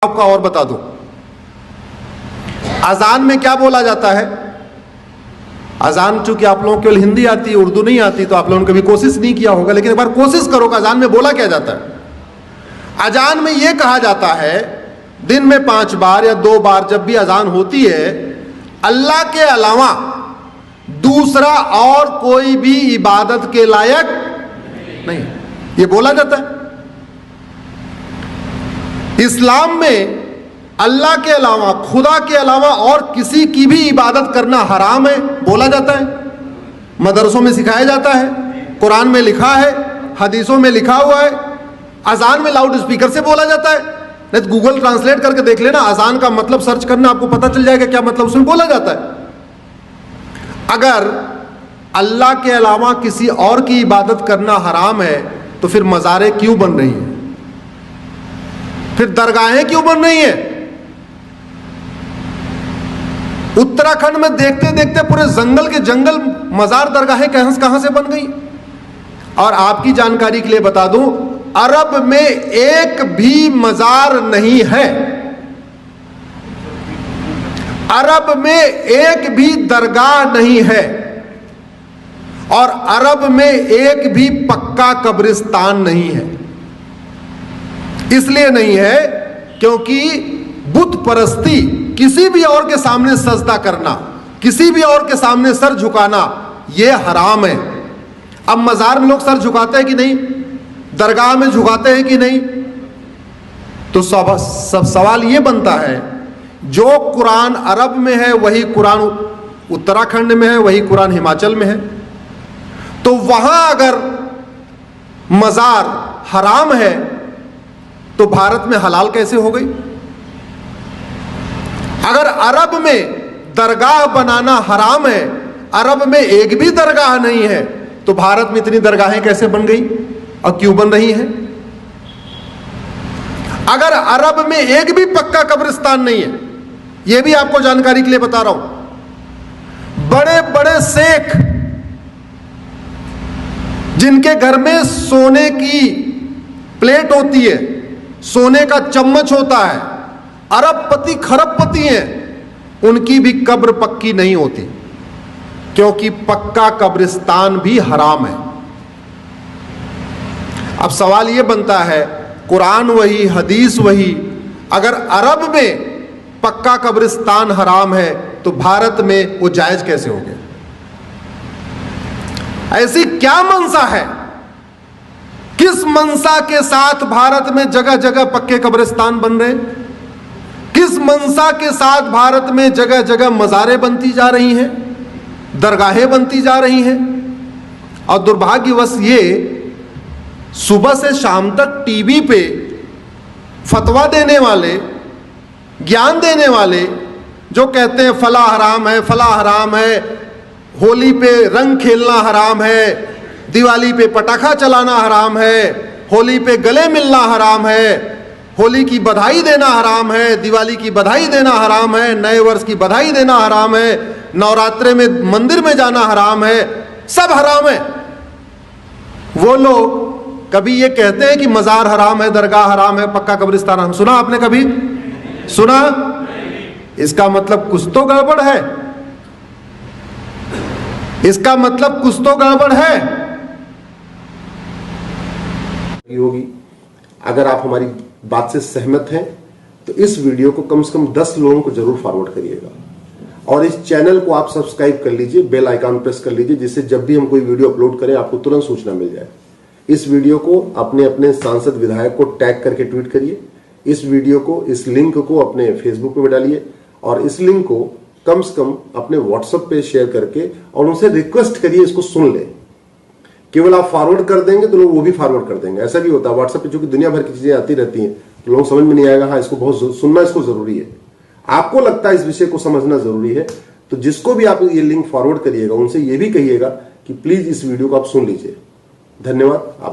आपका और बता दूं, अजान में क्या बोला जाता है। अजान चूंकि आप लोगों को केवल हिंदी आती है, उर्दू नहीं आती, तो आप लोगों ने कभी कोशिश नहीं किया होगा, लेकिन एक बार कोशिश करो कि अजान में बोला क्या जाता है। अजान में यह कहा जाता है दिन में 5 बार या 2 बार जब भी अजान होती है, अल्लाह के अलावा दूसरा और कोई भी इबादत के लायक नहीं, यह बोला जाता है। इस्लाम में अल्लाह के अलावा, खुदा के अलावा और किसी की भी इबादत करना हराम है, बोला जाता है। मदरसों में सिखाया जाता है, कुरान में लिखा है, हदीसों में लिखा हुआ है। अजान में लाउड स्पीकर से बोला जाता है, नहीं तो गूगल ट्रांसलेट करके देख लेना, अजान का मतलब सर्च करना, आपको पता चल जाएगा क्या मतलब उसमें बोला जाता है। अगर अल्लाह के अलावा किसी और की इबादत करना हराम है, तो फिर मज़ारें क्यों बन रही हैं, फिर दरगाहें क्यों बन रही हैं। उत्तराखंड में देखते देखते पूरे जंगल के जंगल मजार दरगाहें कहां से बन गई। और आपकी जानकारी के लिए बता दूं, अरब में एक भी मजार नहीं है, अरब में एक भी दरगाह नहीं है, और अरब में एक भी पक्का कब्रिस्तान नहीं है। इसलिए नहीं है क्योंकि बुत परस्ती, किसी भी और के सामने सजदा करना, किसी भी और के सामने सर झुकाना, यह हराम है। अब मजार में लोग सर झुकाते हैं कि नहीं, दरगाह में झुकाते हैं कि नहीं, तो सब सवाल यह बनता है, जो कुरान अरब में है वही कुरान उत्तराखंड में है, वही कुरान हिमाचल में है, तो वहां अगर मजार हराम है तो भारत में हलाल कैसे हो गई। अगर अरब में दरगाह बनाना हराम है, अरब में एक भी दरगाह नहीं है, तो भारत में इतनी दरगाहें कैसे बन गई और क्यों बन रही हैं। अगर अरब में एक भी पक्का कब्रिस्तान नहीं है, यह भी आपको जानकारी के लिए बता रहा हूं, बड़े बड़े शेख जिनके घर में सोने की प्लेट होती है, सोने का चम्मच होता है, अरबपति खरबपति हैं, उनकी भी कब्र पक्की नहीं होती, क्योंकि पक्का कब्रिस्तान भी हराम है। अब सवाल यह बनता है, कुरान वही, हदीस वही, अगर अरब में पक्का कब्रिस्तान हराम है तो भारत में वो जायज कैसे हो गया। ऐसी क्या मंशा है, किस मंशा के साथ भारत में जगह जगह पक्के कब्रिस्तान बन रहे, किस मंशा के साथ भारत में जगह जगह मज़ारें बनती जा रही हैं, दरगाहें बनती जा रही हैं। और दुर्भाग्यवश ये सुबह से शाम तक टीवी पे फतवा देने वाले, ज्ञान देने वाले, जो कहते हैं फला हराम है, फला हराम है, होली पे रंग खेलना हराम है, दिवाली पे पटाखा चलाना हराम है, होली पे गले मिलना हराम है, होली की बधाई देना हराम है, दिवाली की बधाई देना हराम है, नए वर्ष की बधाई देना हराम है, नवरात्रे में मंदिर में जाना हराम है, सब हराम है। वो लोग कभी ये कहते हैं कि मजार हराम है, दरगाह हराम है, पक्का कब्रिस्तान हराम, सुना आपने कभी सुना। इसका मतलब कुछ तो गड़बड़ है, इसका मतलब कुछ तो गड़बड़ है होगी। अगर आप हमारी बात से सहमत हैं तो इस वीडियो को कम से कम 10 लोगों को जरूर फॉरवर्ड करिएगा, और इस चैनल को आप सब्सक्राइब कर लीजिए, बेल आइकन प्रेस कर लीजिए, जिससे जब भी हम कोई वीडियो अपलोड करें आपको तुरंत सूचना मिल जाए। इस वीडियो को अपने अपने सांसद विधायक को टैग करके ट्वीट करिए, इस वीडियो को, इस लिंक को अपने फेसबुक पे डालिए, और इस लिंक को कम से कम अपने व्हाट्सएप पे शेयर करके और उनसे रिक्वेस्ट करिए इसको सुन ले। केवल आप फॉरवर्ड कर देंगे तो लोग वो भी फॉरवर्ड कर देंगे। ऐसा भी होता है व्हाट्सएप पे, चूंकि दुनिया भर की चीजें आती रहती हैं, तो लोगों समझ में नहीं आएगा, हाँ इसको बहुत सुनना, इसको जरूरी है, आपको लगता है इस विषय को समझना जरूरी है, तो जिसको भी आप ये लिंक फॉरवर्ड करिएगा उनसे ये भी कहिएगा कि प्लीज इस वीडियो को आप सुन लीजिए। धन्यवाद।